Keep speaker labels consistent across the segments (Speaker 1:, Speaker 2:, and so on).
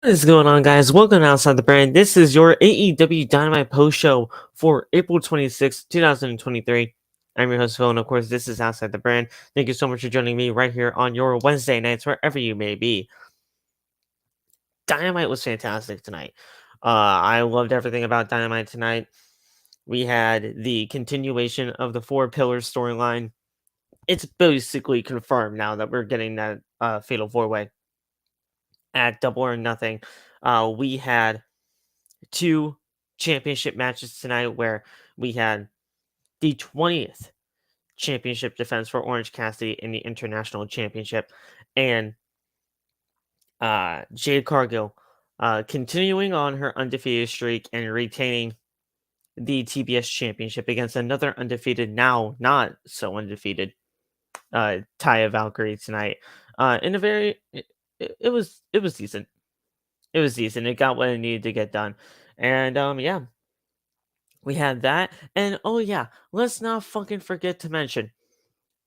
Speaker 1: What is going on, guys? Welcome to Outside the Brand. This is your AEW Dynamite post show for April 26th, 2023. I'm your host, Phil, and of course, this is Outside the Brand. Thank you so much for joining me right here on your Wednesday nights, wherever you may be. Dynamite was fantastic tonight. I loved everything about Dynamite tonight. We had the continuation of the Four Pillars storyline. It's basically confirmed now that we're getting that Fatal 4-Way at Double or Nothing. We had two championship matches tonight where we had the 20th championship defense for Orange Cassidy in the International Championship, and Jade Cargill continuing on her undefeated streak and retaining the TBS Championship against another undefeated, now not so undefeated, Taya Valkyrie tonight. In a very, it was decent. It was decent. It got what it needed to get done, and yeah. We had that, and oh yeah, let's not fucking forget to mention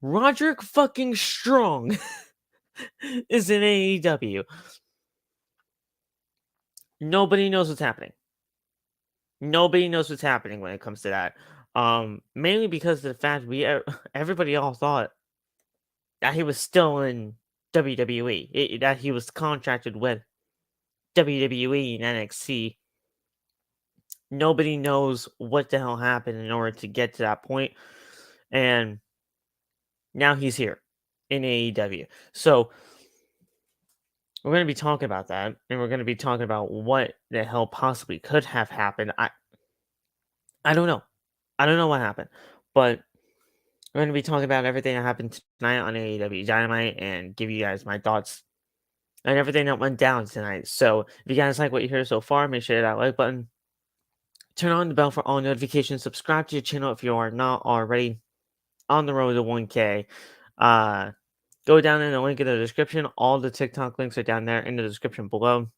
Speaker 1: Roderick fucking Strong is in AEW. Nobody knows what's happening. Nobody knows what's happening when it comes to that. Mainly because of the fact everybody all thought that he was still in WWE, that he was contracted with WWE and NXT. Nobody knows what the hell happened in order to get to that point, and now he's here in AEW. So we're going to be talking about that, and we're going to be talking about what the hell possibly could have happened. I don't know. I don't know what happened, but we're going to be talking about everything that happened tonight on AEW Dynamite and give you guys my thoughts on everything that went down tonight. So if you guys like what you hear so far, make sure to hit that like button, turn on the bell for all notifications, subscribe to your channel if you are not already on the road to 1K. Go down in the link in the description. All the TikTok links are down there in the description below.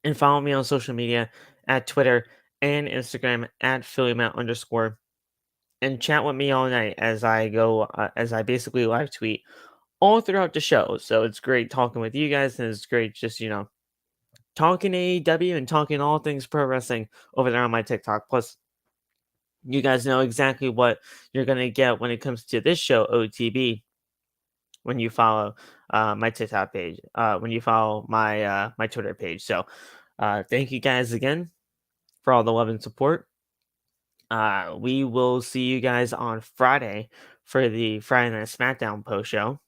Speaker 1: And follow me on social media at Twitter and Instagram at PhillyMatt_. And chat with me all night as I go, as I basically live tweet all throughout the show. So it's great talking with you guys, and it's great just, talking AEW and talking all things pro wrestling over there on my TikTok. Plus, you guys know exactly what you're going to get when it comes to this show, OTB, when you follow my TikTok page, when you follow my my Twitter page. So thank you guys again for all the love and support. We will see you guys on Friday for the Friday Night SmackDown post show,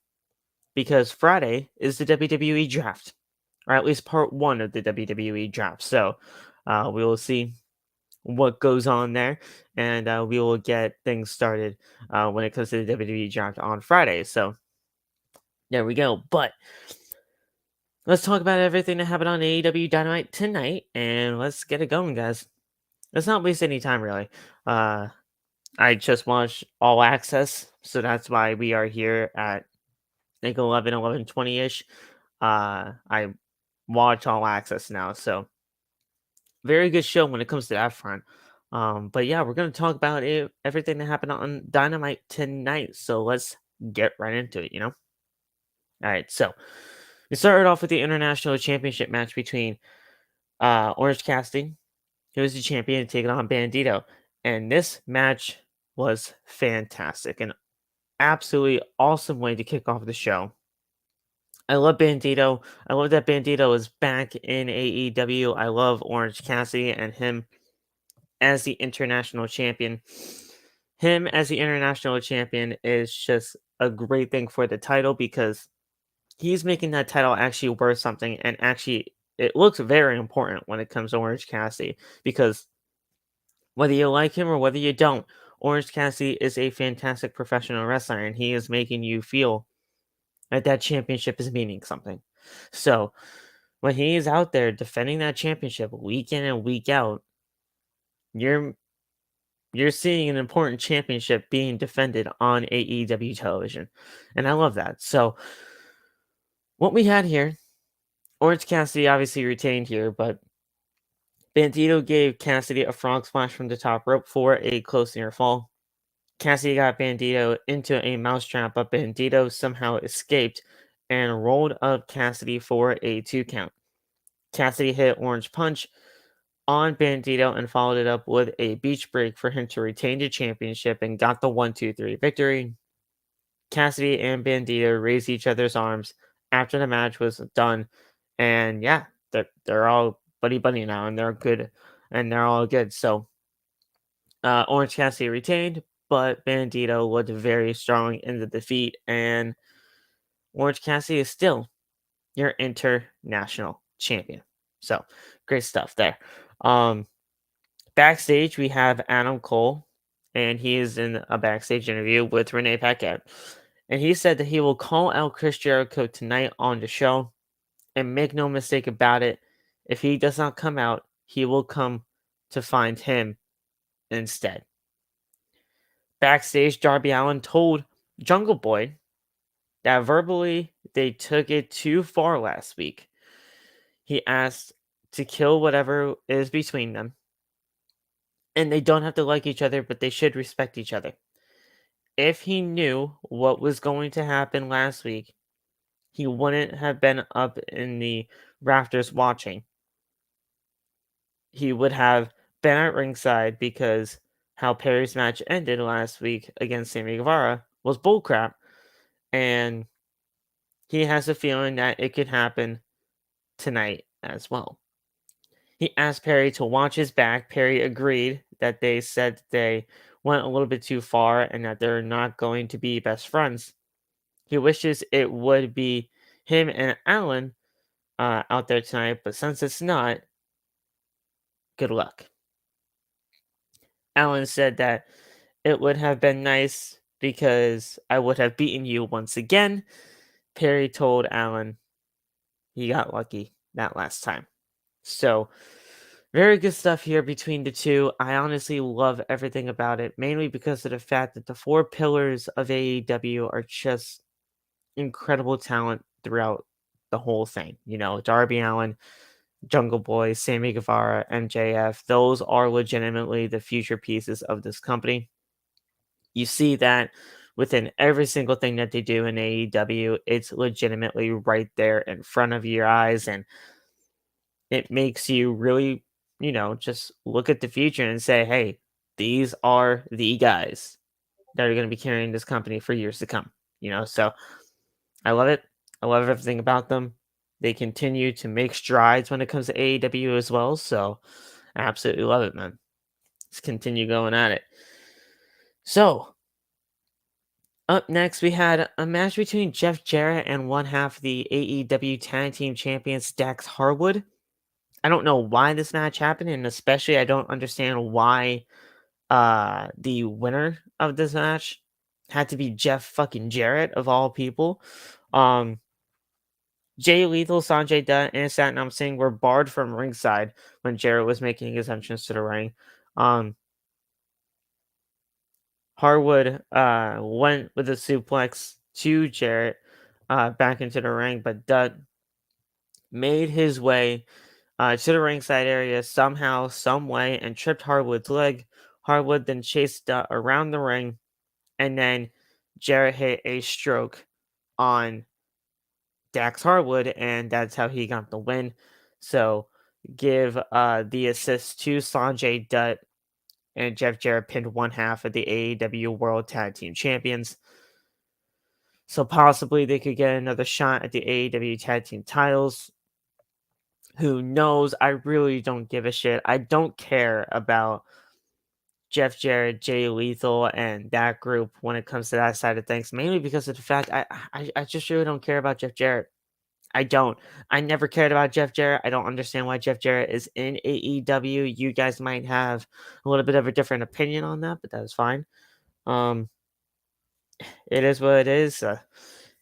Speaker 1: because Friday is the WWE draft, or at least part one of the WWE draft. So we will see what goes on there, and we will get things started when it comes to the WWE draft on Friday. So there we go. But let's talk about everything that happened on AEW Dynamite tonight, and let's get it going, guys. Let's not waste any time, really. I just watched All Access, so that's why we are here at, I think, 11:20-ish. I watch All Access now, so very good show when it comes to that front. But yeah, we're going to talk about everything that happened on Dynamite tonight, so let's get right into it, All right, so we started off with the International Championship match between Orange Cassidy, who was the champion, taking on Bandito. And this match was fantastic. An absolutely awesome way to kick off the show. I love Bandito. I love that Bandito is back in AEW. I love Orange Cassidy and him as the international champion. Him as the international champion is just a great thing for the title, because he's making that title actually worth something, and actually it looks very important when it comes to Orange Cassidy, because whether you like him or whether you don't, Orange Cassidy is a fantastic professional wrestler, and he is making you feel that championship is meaning something. So when he is out there defending that championship week in and week out, you're seeing an important championship being defended on AEW television, and I love that. So what we had here, Orange Cassidy obviously retained here, but Bandito gave Cassidy a frog splash from the top rope for a close near fall. Cassidy got Bandito into a mousetrap, but Bandito somehow escaped and rolled up Cassidy for a 2 count. Cassidy hit Orange Punch on Bandito and followed it up with a beach break for him to retain the championship and got the 1-2-3 victory. Cassidy and Bandito raised each other's arms after the match was done, and yeah, they're all buddy buddy now, and they're good, and they're all good. So Orange Cassidy retained, but Bandito looked very strong in the defeat, and Orange Cassidy is still your international champion. So great stuff there. Um, Backstage, we have Adam Cole, and he is in a backstage interview with Renee Paquette. And he said that he will call out Chris Jericho tonight on the show. And make no mistake about it, if he does not come out, he will come to find him instead. Backstage, Darby Allin told Jungle Boy that verbally they took it too far last week. He asked to kill whatever is between them. And they don't have to like each other, but they should respect each other. If he knew what was going to happen last week, he wouldn't have been up in the rafters watching. He would have been at ringside because how Perry's match ended last week against Sammy Guevara was bullcrap. And he has a feeling that it could happen tonight as well. He asked Perry to watch his back. Perry agreed that they said they went a little bit too far and that they're not going to be best friends. He wishes it would be him and Allin out there tonight, but since it's not, good luck. Allin said that it would have been nice because I would have beaten you once again. Perry told Allin he got lucky that last time. So, very good stuff here between the two. I honestly love everything about it, mainly because of the fact that the four pillars of AEW are just incredible talent throughout the whole thing. You know, Darby Allin, Jungle Boy, Sammy Guevara, MJF, those are legitimately the future pieces of this company. You see that within every single thing that they do in AEW, it's legitimately right there in front of your eyes, and it makes you really, just look at the future and say, hey, these are the guys that are going to be carrying this company for years to come. So I love it. I love everything about them. They continue to make strides when it comes to AEW as well. So I absolutely love it, man. Let's continue going at it. So up next, we had a match between Jeff Jarrett and one half of the AEW Tag Team Champions, Dax Harwood. I don't know why this match happened, and especially I don't understand why the winner of this match had to be Jeff fucking Jarrett of all people. Jay Lethal, Sanjay Dutt, and Satnam Singh were barred from ringside when Jarrett was making his entrance to the ring. Harwood went with a suplex to Jarrett back into the ring, but Dutt made his way to the ringside area somehow, some way, and tripped Harwood's leg. Harwood then chased Dutt around the ring, and then Jarrett hit a stroke on Dax Harwood, and that's how he got the win. So give the assist to Sanjay Dutt, and Jeff Jarrett pinned one half of the AEW World Tag Team Champions. So possibly they could get another shot at the AEW Tag Team titles. Who knows? I really don't give a shit. I don't care about Jeff Jarrett, Jay Lethal, and that group when it comes to that side of things, mainly because of the fact I just really don't care about Jeff Jarrett. I don't. I never cared about Jeff Jarrett. I don't understand why Jeff Jarrett is in AEW. You guys might have a little bit of a different opinion on that, but that's fine. It is what it is.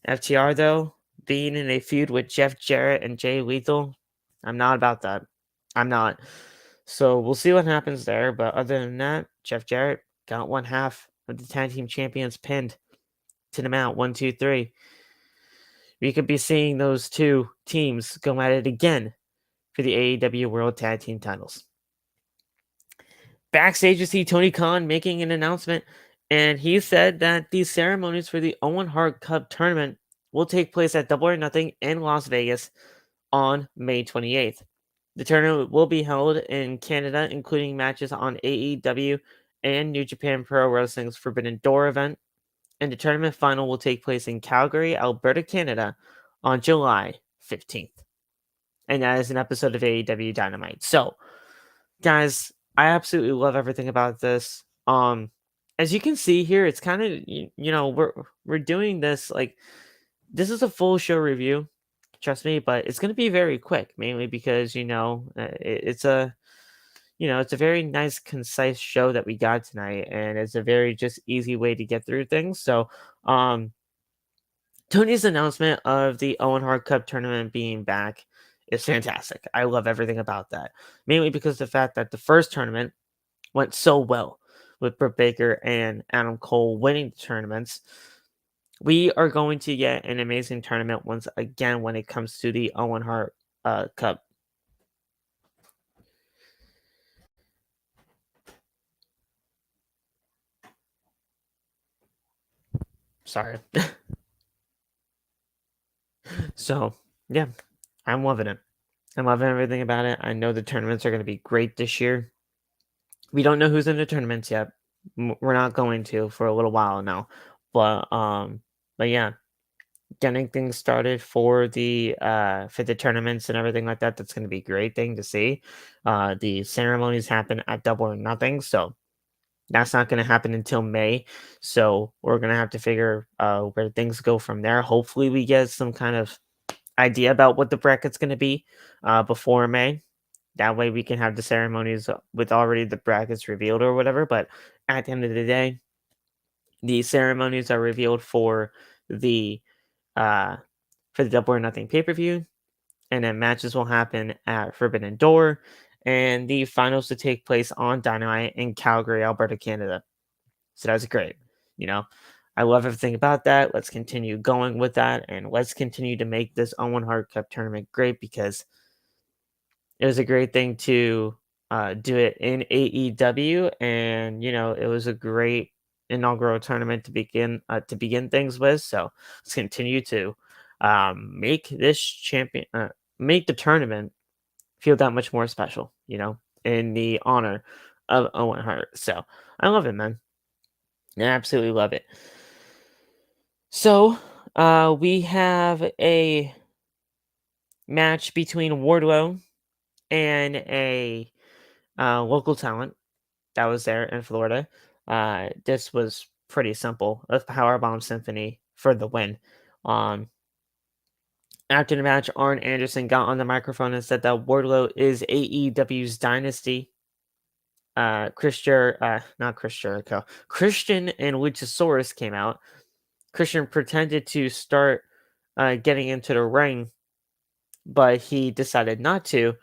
Speaker 1: FTR, though, being in a feud with Jeff Jarrett and Jay Lethal, I'm not about that. I'm not. So we'll see what happens there. But other than that, Jeff Jarrett got one half of the tag team champions pinned to the mount. 1, 2, 3. We could be seeing those two teams go at it again for the AEW World Tag Team titles. Backstage, you see Tony Khan making an announcement, and he said that the ceremonies for the Owen Hart Cup tournament will take place at Double or Nothing in Las Vegas on May 28th. The tournament will be held in Canada, including matches on AEW and New Japan Pro Wrestling's Forbidden Door event, and the tournament final will take place in Calgary, Alberta, Canada on July 15th. And that is an episode of AEW Dynamite. So, guys, I absolutely love everything about this. As you can see here, it's kind of we're doing this like this is a full show review, trust me, but it's going to be very quick, mainly because it's a it's a very nice, concise show that we got tonight, and it's a very just easy way to get through things. So, Tony's announcement of the Owen Hart Cup tournament being back is fantastic. I love everything about that, mainly because of the fact that the first tournament went so well with Britt Baker and Adam Cole winning the tournaments. We are going to get an amazing tournament once again when it comes to the Owen Hart Cup. Sorry. So, yeah, I'm loving it. I'm loving everything about it. I know the tournaments are going to be great this year. We don't know who's in the tournaments yet. We're not going to for a little while now. But yeah, getting things started for the tournaments and everything like that, that's going to be a great thing to see. The ceremonies happen at Double or Nothing, so that's not going to happen until May. So we're going to have to figure where things go from there. Hopefully we get some kind of idea about what the bracket's going to be before May. That way we can have the ceremonies with already the brackets revealed or whatever. But at the end of the day, the ceremonies are revealed the uh, for the Double or Nothing pay-per-view, and then matches will happen at Forbidden Door, and the finals to take place on Dynamite in Calgary, Alberta, Canada. So that's great. You know, I love everything about that. Let's continue going with that, and let's continue to make this Owen Hart Cup tournament great because it was a great thing to do it in AEW, and it was a great inaugural tournament to begin things with. So let's continue to make this make the tournament feel that much more special. In the honor of Owen Hart. So I love it, man. I absolutely love it. So we have a match between Wardlow and a local talent that was there in Florida. This was pretty simple. A Powerbomb Symphony for the win. After the match, Arn Anderson got on the microphone and said that Wardlow is AEW's dynasty. Not Chris Jericho. Christian and Luchasaurus came out. Christian pretended to start getting into the ring, but he decided not to.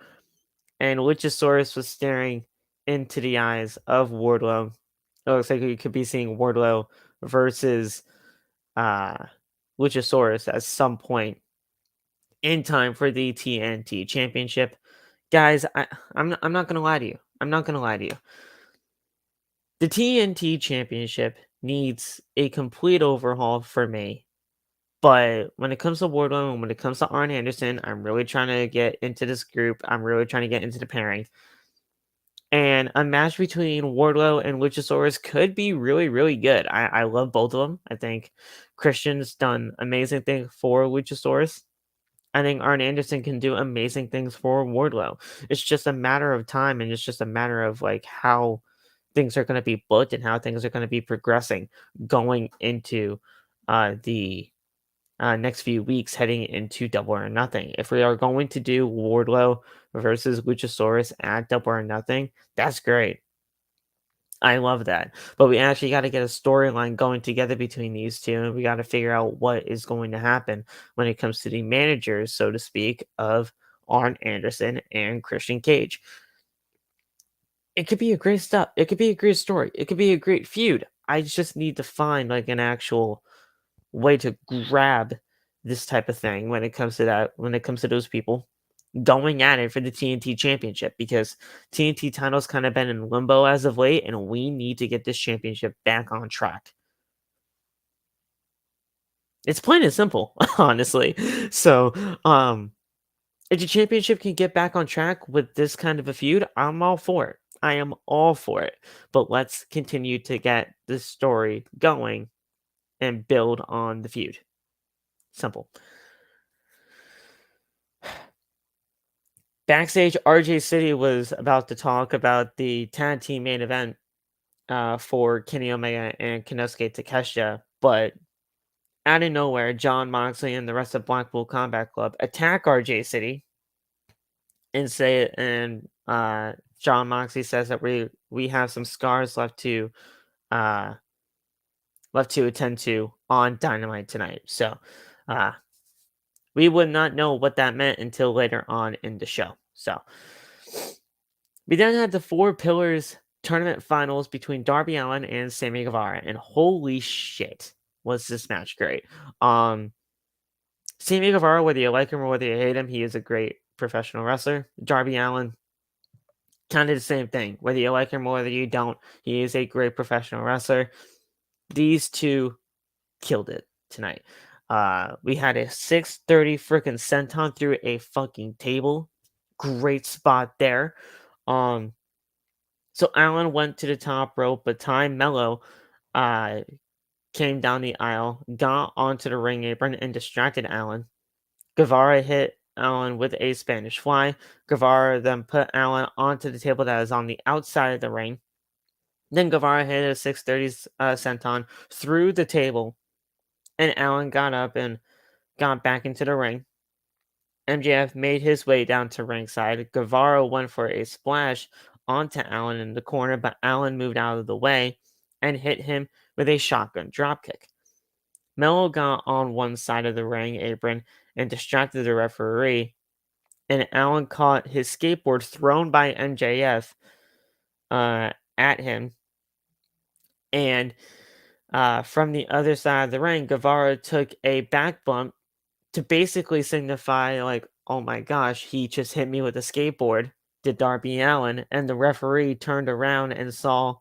Speaker 1: And Luchasaurus was staring into the eyes of Wardlow. It looks like you could be seeing Wardlow versus Luchasaurus at some point in time for the TNT Championship. Guys, I'm not gonna lie to you. I'm not gonna lie to you. The TNT Championship needs a complete overhaul for me. But when it comes to Wardlow and when it comes to Arn Anderson, I'm really trying to get into this group. I'm really trying to get into the pairing. And a match between Wardlow and Luchasaurus could be really, really good. I love both of them. I think Christian's done amazing things for Luchasaurus. I think Arn Anderson can do amazing things for Wardlow. It's just a matter of time, and it's just a matter of like how things are going to be booked and how things are going to be progressing going into the next few weeks heading into Double or Nothing. If we are going to do Wardlow versus Luchasaurus at Double or Nothing, that's great. I love that. But we actually got to get a storyline going together between these two, and we got to figure out what is going to happen when it comes to the managers, so to speak, of Arn Anderson and Christian Cage. It could be a great stuff. It could be a great story. It could be a great feud. I just need to find like an actual way to grab this type of thing when it comes to that, when it comes to those people going at it for the TNT Championship, because TNT title's kind of been in limbo as of late, and we need to get this championship back on track. It's plain and simple, honestly. So, If the championship can get back on track with this kind of a feud, I'm all for it. I am all for it. But let's continue to get this story going and build on the feud. Simple. Backstage, RJ City was about to talk about the tag team main event for Kenny Omega and Konosuke Takeshita, but out of nowhere, John Moxley and the rest of Blackpool Combat Club attack RJ City and John Moxley says that we have some scars uh left to attend to on Dynamite tonight. So uh we would not know what that meant until later on in the show. So we then had the Four Pillars tournament finals between Darby Allin and Sammy Guevara, and holy shit, was this match great. Sammy Guevara, whether you like him or whether you hate him, he is a great professional wrestler. Darby Allin, kind of the same thing. Whether you like him or whether you don't, he is a great professional wrestler. These two killed it tonight. We had a 630 freaking senton through a fucking table. Great spot there. So Allen went to the top rope, but Ty Mello came down the aisle, got onto the ring apron, and distracted Allen. Guevara hit Allen with a Spanish fly. Guevara then put Allen onto the table that is on the outside of the ring. Then Guevara hit a 630 senton through the table, and Allen got up and got back into the ring. MJF made his way down to ringside. Guevara went for a splash onto Allen in the corner, but Allen moved out of the way and hit him with a shotgun dropkick. Mello got on one side of the ring apron and distracted the referee, and Allen caught his skateboard thrown by MJF at him. And from the other side of the ring, Guevara took a back bump to basically signify, like, oh my gosh, he just hit me with a skateboard, did Darby Allin. And the referee turned around and saw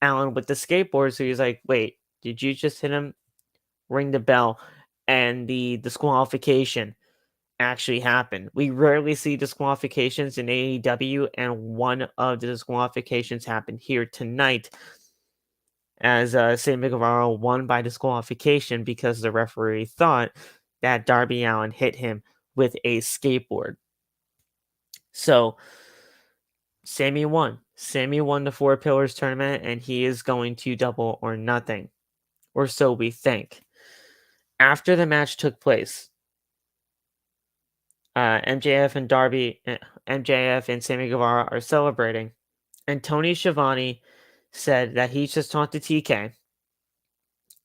Speaker 1: Allen with the skateboard. So he's like, wait, did you just hit him? Ring the bell. And the disqualification actually happened. We rarely see disqualifications in AEW, and one of the disqualifications happened here tonight, as Sammy Guevara won by disqualification because the referee thought that Darby Allin hit him with a skateboard. So Sammy won. Sammy won the Four Pillars tournament, and he is going to Double or Nothing, or so we think. After the match took place, MJF and Sammy Guevara are celebrating, and Tony Schiavone said that he just talked to TK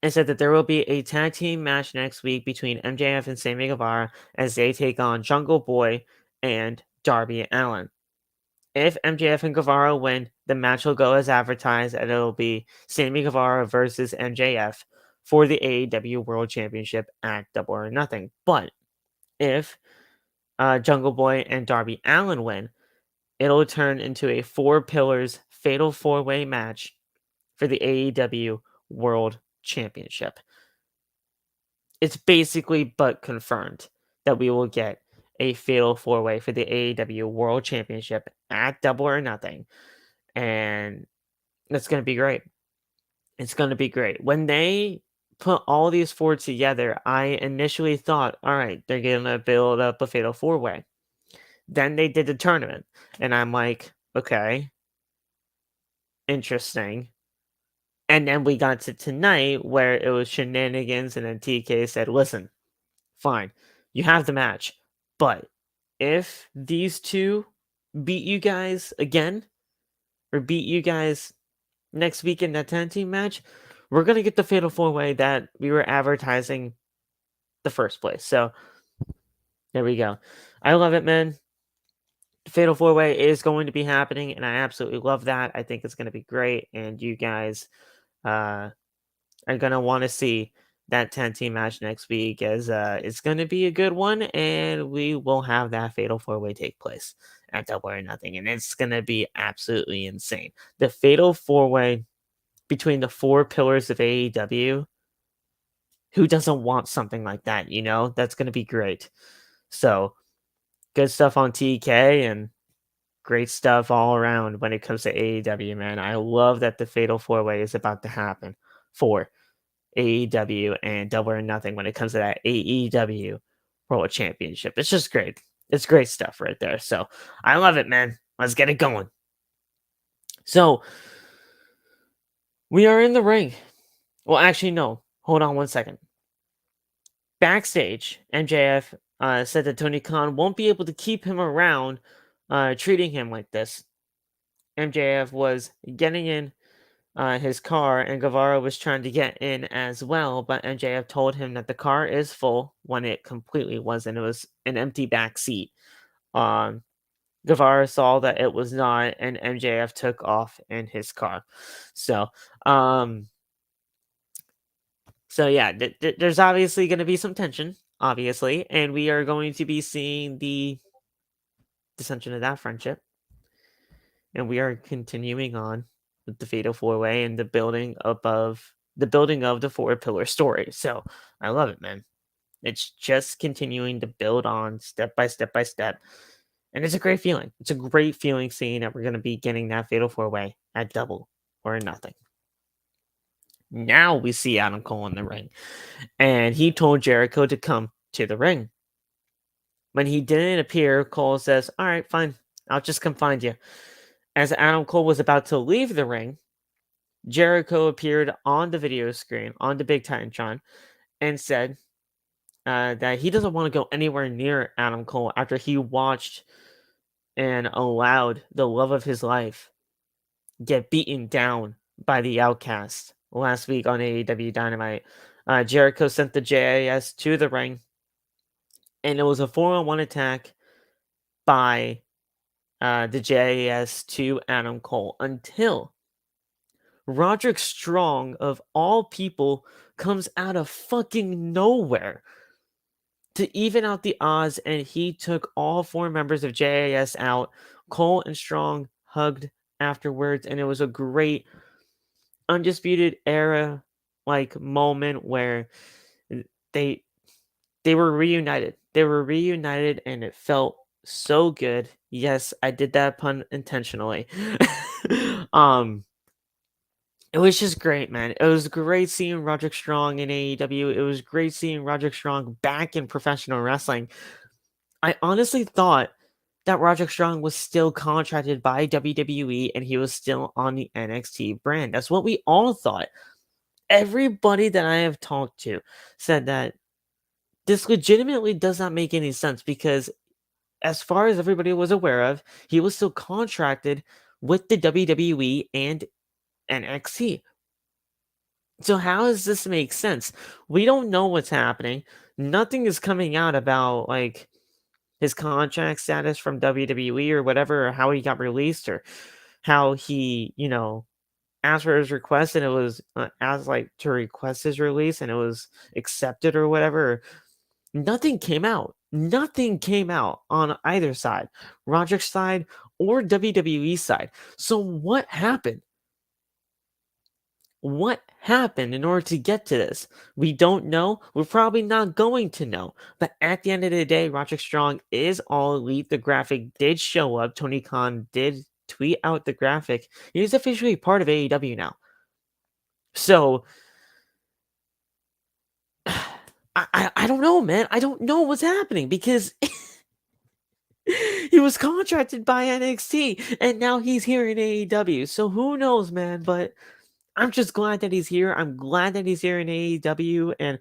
Speaker 1: and said that there will be a tag team match next week between MJF and Sammy Guevara as they take on Jungle Boy and Darby Allin. If MJF and Guevara win, the match will go as advertised, and it'll be Sammy Guevara versus MJF for the AEW World Championship at Double or Nothing. But if Jungle Boy and Darby Allin win, it'll turn into a Four Pillars Fatal 4-Way match for the AEW World Championship. It's basically but confirmed that we will get a Fatal 4-Way for the AEW World Championship at Double or Nothing. And it's going to be great. It's going to be great. When they put all these four together, I initially thought, all right, they're going to build up a Fatal 4-Way. Then they did the tournament, and I'm like, okay, interesting. And then we got to tonight where it was shenanigans, and then TK said, listen, fine, you have the match, but if these two beat you guys again, or beat you guys next week in that 10-team match, we're going to get the Fatal 4-Way that we were advertising the first place. So there we go. I love it, man. The Fatal 4-Way is going to be happening, and I absolutely love that. I think it's going to be great, and you guys are going to want to see that 10-team match next week, as it's going to be a good one, and we will have that Fatal 4-Way take place at Double or Nothing, and it's going to be absolutely insane. The Fatal 4-Way between the four pillars of AEW, who doesn't want something like that, you know? That's going to be great. So good stuff on TK and great stuff all around when it comes to AEW, man. I love that the Fatal 4-Way is about to happen for AEW and Double or Nothing when it comes to that AEW World Championship. It's just great. It's great stuff right there. So I love it, man. Let's get it going. So we are in the ring. Well, actually, no. Hold on one second. Backstage, MJF said that Tony Khan won't be able to keep him around treating him like this. MJF was getting in his car, and Guevara was trying to get in as well, but MJF told him that the car is full when it completely wasn't. It was an empty back seat. Guevara saw that it was not, and MJF took off in his car. So yeah, there's obviously going to be some tension, obviously, and we are going to be seeing the dissension of that friendship. And we are continuing on with the Fatal 4-Way and the building of the 4-pillar story. So I love it, man. It's just continuing to build on step by step by step. And it's a great feeling. It's a great feeling seeing that we're going to be getting that Fatal 4-Way at Double or Nothing. Now we see Adam Cole in the ring. And he told Jericho to come to the ring. When he didn't appear, Cole says, "All right, fine. I'll just come find you." As Adam Cole was about to leave the ring, Jericho appeared on the video screen, on the big Titantron, and said that he doesn't want to go anywhere near Adam Cole after he watched and allowed the love of his life get beaten down by the Outcast last week on AEW Dynamite. Jericho sent the JAS to the ring, and it was a 4-on-1 attack by the JAS to Adam Cole until Roderick Strong, of all people, comes out of fucking nowhere to even out the odds, and he took all 4 members of JAS out. Cole and Strong hugged afterwards, and it was a great Undisputed Era like moment where they were reunited. They were reunited, and it felt so good. Yes, I did that pun intentionally. It was just great, man. It was great seeing Roderick Strong in AEW. It was great seeing Roderick Strong back in professional wrestling. I honestly thought that Roderick Strong was still contracted by WWE and he was still on the NXT brand. That's what we all thought. Everybody that I have talked to said that this legitimately does not make any sense because, as far as everybody was aware of, he was still contracted with the WWE and NXT. So how does this make sense? We don't know what's happening. Nothing is coming out about like his contract status from WWE or whatever, or how he got released, or how he, asked for his request and it was asked like to request his release and it was accepted or whatever. Nothing came out. Nothing came out on either side, Roderick's side or WWE side. So what happened? What happened in order to get to this? We don't know. We're probably not going to know. But at the end of the day, Roderick Strong is All Elite. The graphic did show up. Tony Khan did tweet out the graphic. He's officially part of AEW now. So I don't know, man. I don't know what's happening because he was contracted by NXT and now he's here in AEW. So who knows, man? But I'm just glad that he's here. I'm glad that he's here in AEW, and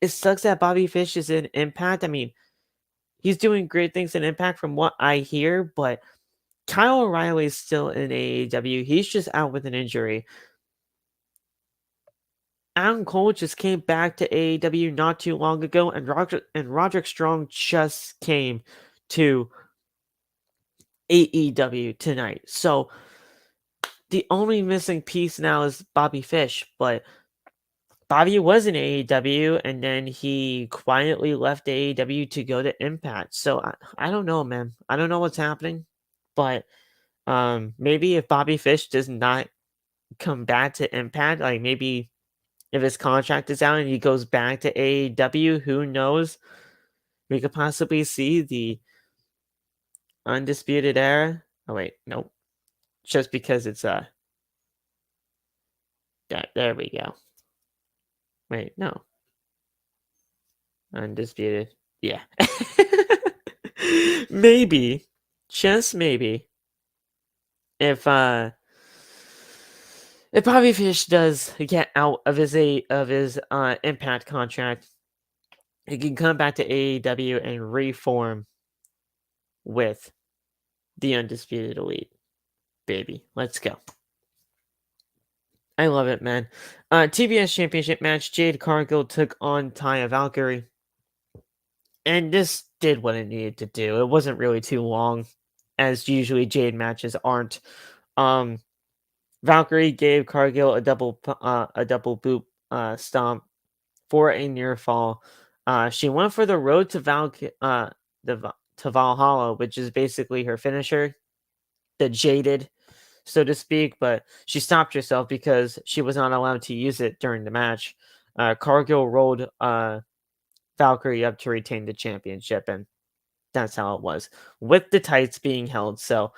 Speaker 1: it sucks that Bobby Fish is in Impact. I mean, he's doing great things in Impact from what I hear, but Kyle O'Reilly is still in AEW. He's just out with an injury. Adam Cole just came back to AEW not too long ago, and Roderick Strong just came to AEW tonight. So the only missing piece now is Bobby Fish, but Bobby was in AEW and then he quietly left AEW to go to Impact. So I don't know, man. I don't know what's happening, but maybe if Bobby Fish does not come back to Impact, like maybe if his contract is out and he goes back to AEW, who knows? We could possibly see the Undisputed Era. Oh wait, nope. Just because it's there we go. Wait, no. Undisputed. Yeah. Maybe, just maybe, if if Bobby Fish does get out of his Impact contract, he can come back to AEW and reform with the Undisputed Elite. Baby, let's go. I love it, man. TBS Championship match. Jade Cargill took on Taya Valkyrie. And this did what it needed to do. It wasn't really too long, as usually Jade matches aren't. Valkyrie gave Cargill a double boot stomp for a near fall. She went for the road to to Valhalla, which is basically her finisher, the jaded, so to speak. But she stopped herself because she was not allowed to use it during the match. Cargill rolled Valkyrie up to retain the championship, and that's how it was with the tights being held. So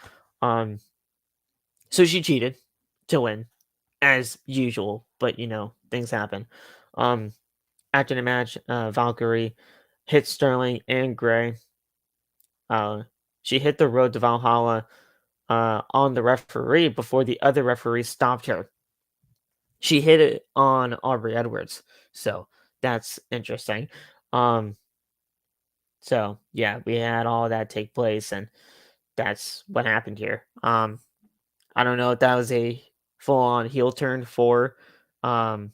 Speaker 1: she cheated to win as usual, but things happen. After the match, Valkyrie hit Sterling and Gray. She hit the road to Valhalla on the referee before the other referee stopped her. She hit it on Aubrey Edwards, so that's interesting. So yeah, we had all that take place, and that's what happened here. I don't know if that was a full-on heel turn for Taya,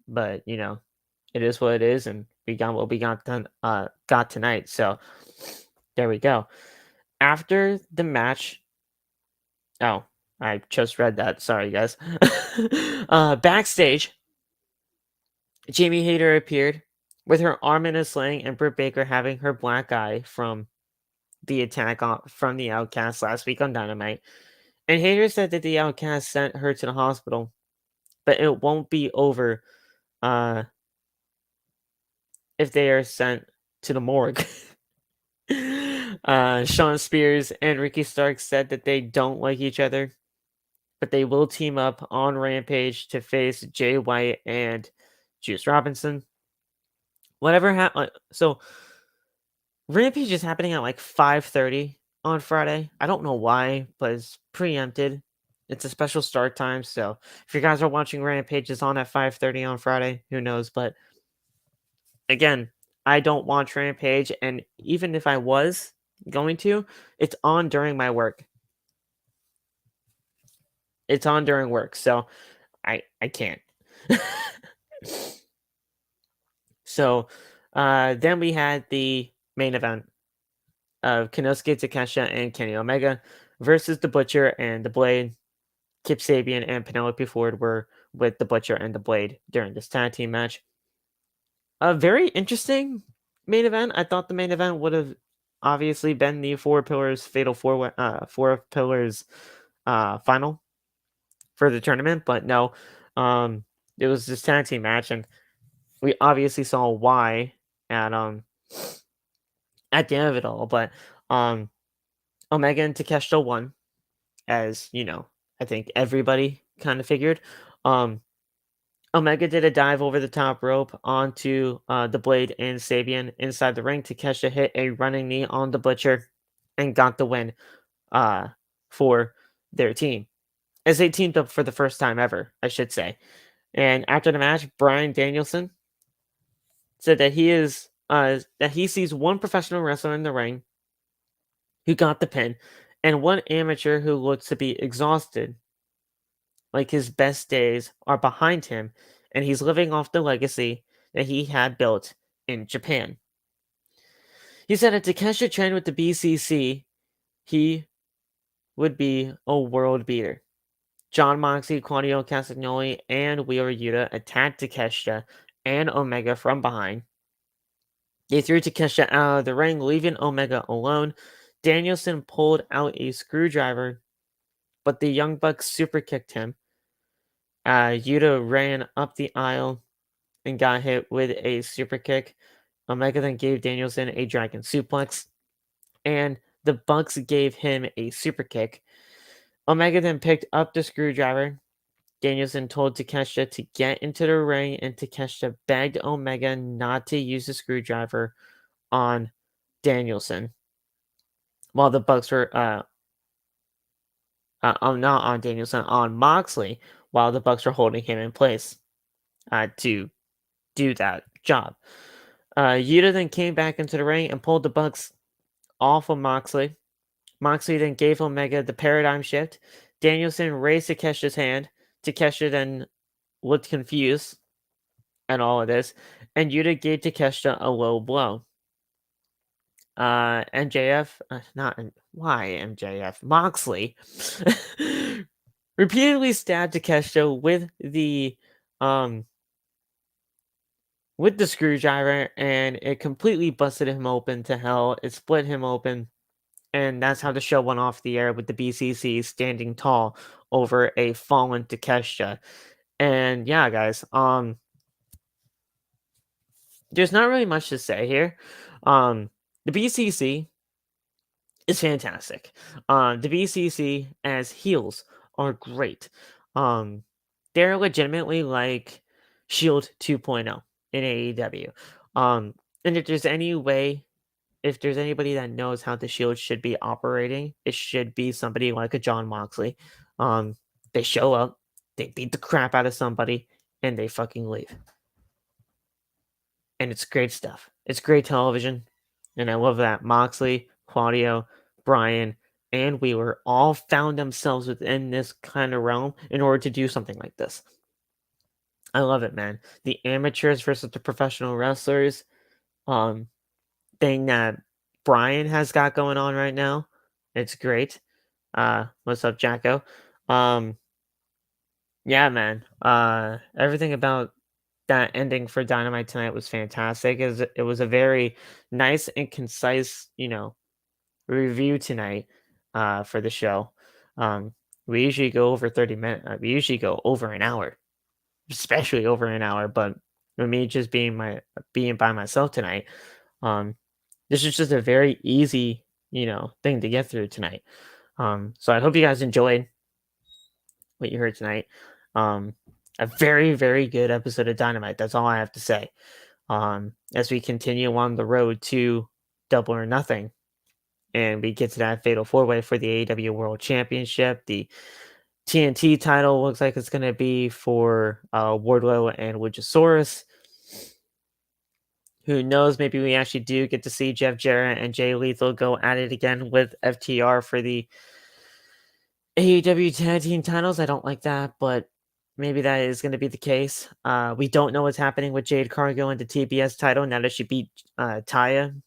Speaker 1: but it is what it is, and we got what we got tonight. So there we go. After the match, oh, I just read that. Sorry, guys. Backstage, Jamie Hayter appeared with her arm in a sling, and Britt Baker having her black eye from the attack from the Outcast last week on Dynamite. And Hayter said that the Outcast sent her to the hospital, but it won't be over if they are sent to the morgue. Shawn Spears and Ricky Starks said that they don't like each other, but they will team up on Rampage to face Jay White and Juice Robinson. Whatever happened. So Rampage is happening at like 5:30 on Friday. I don't know why, but it's preempted. It's a special start time, so if you guys are watching Rampage, it's on at 5:30 on Friday. Who knows? But again, I don't watch Rampage, and even if I was going to, it's on during my work. It's on during work, so I can't. So then we had the main event of Konosuke Takeshita and Kenny Omega versus The Butcher and The Blade. Kip Sabian and Penelope Ford were with The Butcher and The Blade during this tag team match. A very interesting main event. I thought the main event would have obviously been the Four Pillars final for the tournament, but no. It was this tag team match, and we obviously saw why at the end of it all. But Omega and Takeshita won, as I think everybody kind of figured. Omega did a dive over the top rope onto the Blade and Sabian inside the ring. Takeshita hit a running knee on the Butcher and got the win for their team, as they teamed up for the first time ever, I should say. And after the match, Bryan Danielson said that he sees one professional wrestler in the ring who got the pin, and one amateur who looks to be exhausted, like his best days are behind him, and he's living off the legacy that he had built in Japan. He said that Takeshita trained with the BCC, he would be a world beater. John Moxley, Claudio Castagnoli, and Wheeler Yuta attacked Takeshita and Omega from behind. They threw Takeshita out of the ring, leaving Omega alone. Danielson pulled out a screwdriver, but the Young Bucks super kicked him. Yuta ran up the aisle and got hit with a super kick. Omega then gave Danielson a dragon suplex. and the Bucks gave him a super kick. Omega then picked up the screwdriver. Danielson told Takeshita to get into the ring, and Takeshita begged Omega not to use the screwdriver on Danielson, while the Bucks were not on Danielson, on Moxley, while the Bucks were holding him in place to do that job. Yuta then came back into the ring and pulled the Bucks off of Moxley. Moxley then gave Omega the paradigm shift. Danielson raised Takeshita's hand. Takeshita then looked confused at all of this, and Yuta gave Takeshita a low blow. MJF, why MJF? Moxley repeatedly stabbed Takeshita with the screwdriver, and it completely busted him open to hell. It split him open, and that's how the show went off the air, with the BCC standing tall over a fallen Takeshita. And yeah, guys, there's not really much to say here. The BCC is fantastic. The BCC as heels are great. They're legitimately like Shield 2.0 in AEW. And if there's anybody that knows how the Shield should be operating, it should be somebody like a John Moxley. They show up, they beat the crap out of somebody, and they fucking leave. And it's great stuff. It's great television. And I love that Moxley, Claudio, Brian, and Wheeler all found themselves within this kind of realm in order to do something like this. I love it, man. The amateurs versus the professional wrestlers thing that Brian has got going on right now. It's great. What's up, Jacko? Yeah, man. Everything about that ending for Dynamite tonight was fantastic. It was a very nice and concise, review tonight for the show. We usually go over 30 minutes. We usually go over an hour, especially over an hour. But with me just being by myself tonight, this is just a very easy, thing to get through tonight. So I hope you guys enjoyed what you heard tonight. A very, very good episode of Dynamite. That's all I have to say. As we continue on the road to Double or Nothing, and we get to that fatal 4-way for the AEW World Championship. The TNT title looks like it's going to be for Wardlow and Luchasaurus. Who knows? Maybe we actually do get to see Jeff Jarrett and Jay Lethal go at it again with FTR for the AEW Tag Team titles. I don't like that, but maybe that is going to be the case. We don't know what's happening with Jade Cargill and the TBS title now that she beat Taya.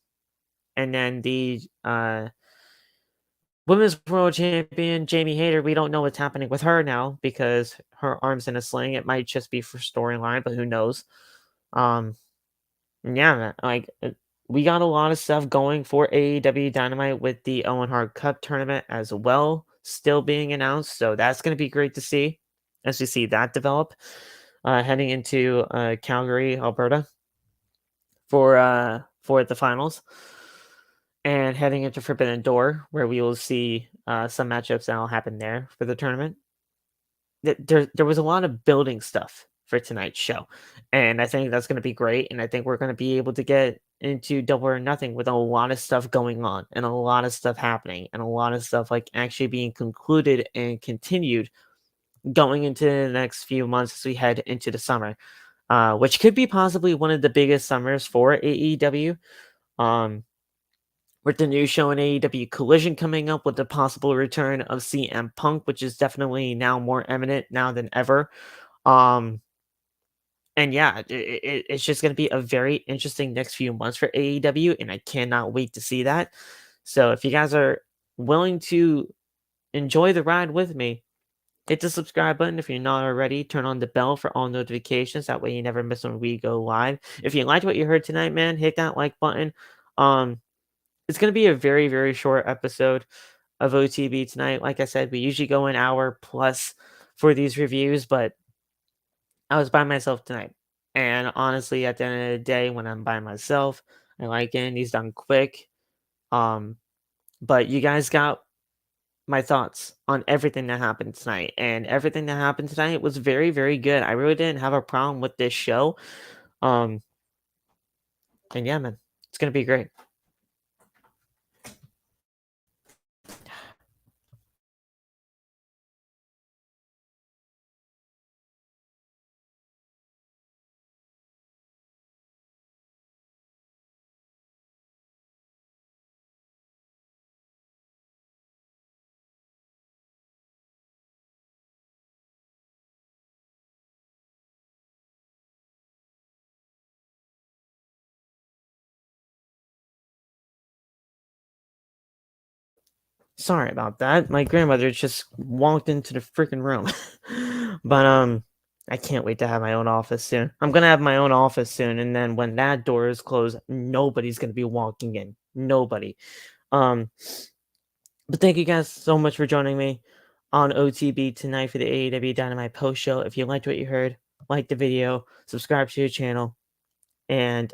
Speaker 1: And then the Women's World Champion Jamie Hayter, we don't know what's happening with her now because her arm's in a sling. It might just be for storyline, but who knows? Yeah, man, we got a lot of stuff going for AEW Dynamite with the Owen Hart Cup tournament as well, still being announced. So that's going to be great to see as we see that develop. Heading into Calgary, Alberta for the finals. And heading into Forbidden Door, where we will see some matchups that will happen there for the tournament. There was a lot of building stuff for tonight's show, and I think that's going to be great. And I think we're going to be able to get into Double or Nothing with a lot of stuff going on, and a lot of stuff happening, and a lot of stuff like actually being concluded and continued going into the next few months as we head into the summer, which could be possibly one of the biggest summers for AEW. With the new show in AEW Collision coming up, with the possible return of CM Punk, which is definitely now more imminent now than ever. And yeah, it's just going to be a very interesting next few months for AEW, and I cannot wait to see that. So if you guys are willing to enjoy the ride with me, hit the subscribe button if you're not already. Turn on the bell for all notifications. That way you never miss when we go live. If you liked what you heard tonight, man, hit that like button. It's going to be a very, very short episode of OTB tonight. Like I said, we usually go an hour plus for these reviews, but I was by myself tonight. And honestly, at the end of the day, when I'm by myself, I like getting these done quick. But you guys got my thoughts on everything that happened tonight, and everything that happened tonight was very, very good. I really didn't have a problem with this show. And yeah, man, it's gonna be great. Sorry about that. My grandmother just walked into the freaking room. But I can't wait to have my own office soon. I'm gonna have my own office soon, and then when that door is closed, nobody's gonna be walking in. Nobody. Um, but thank you guys so much for joining me on OTB tonight for the AEW Dynamite post show. If you liked what you heard, like the video, subscribe to the channel, and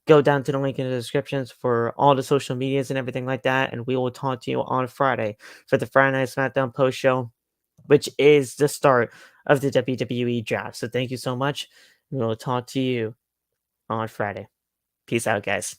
Speaker 1: go down to the link in the descriptions for all the social medias and everything like that. And we will talk to you on Friday for the Friday Night SmackDown post show, which is the start of the WWE draft. So thank you so much. We will talk to you on Friday. Peace out, guys.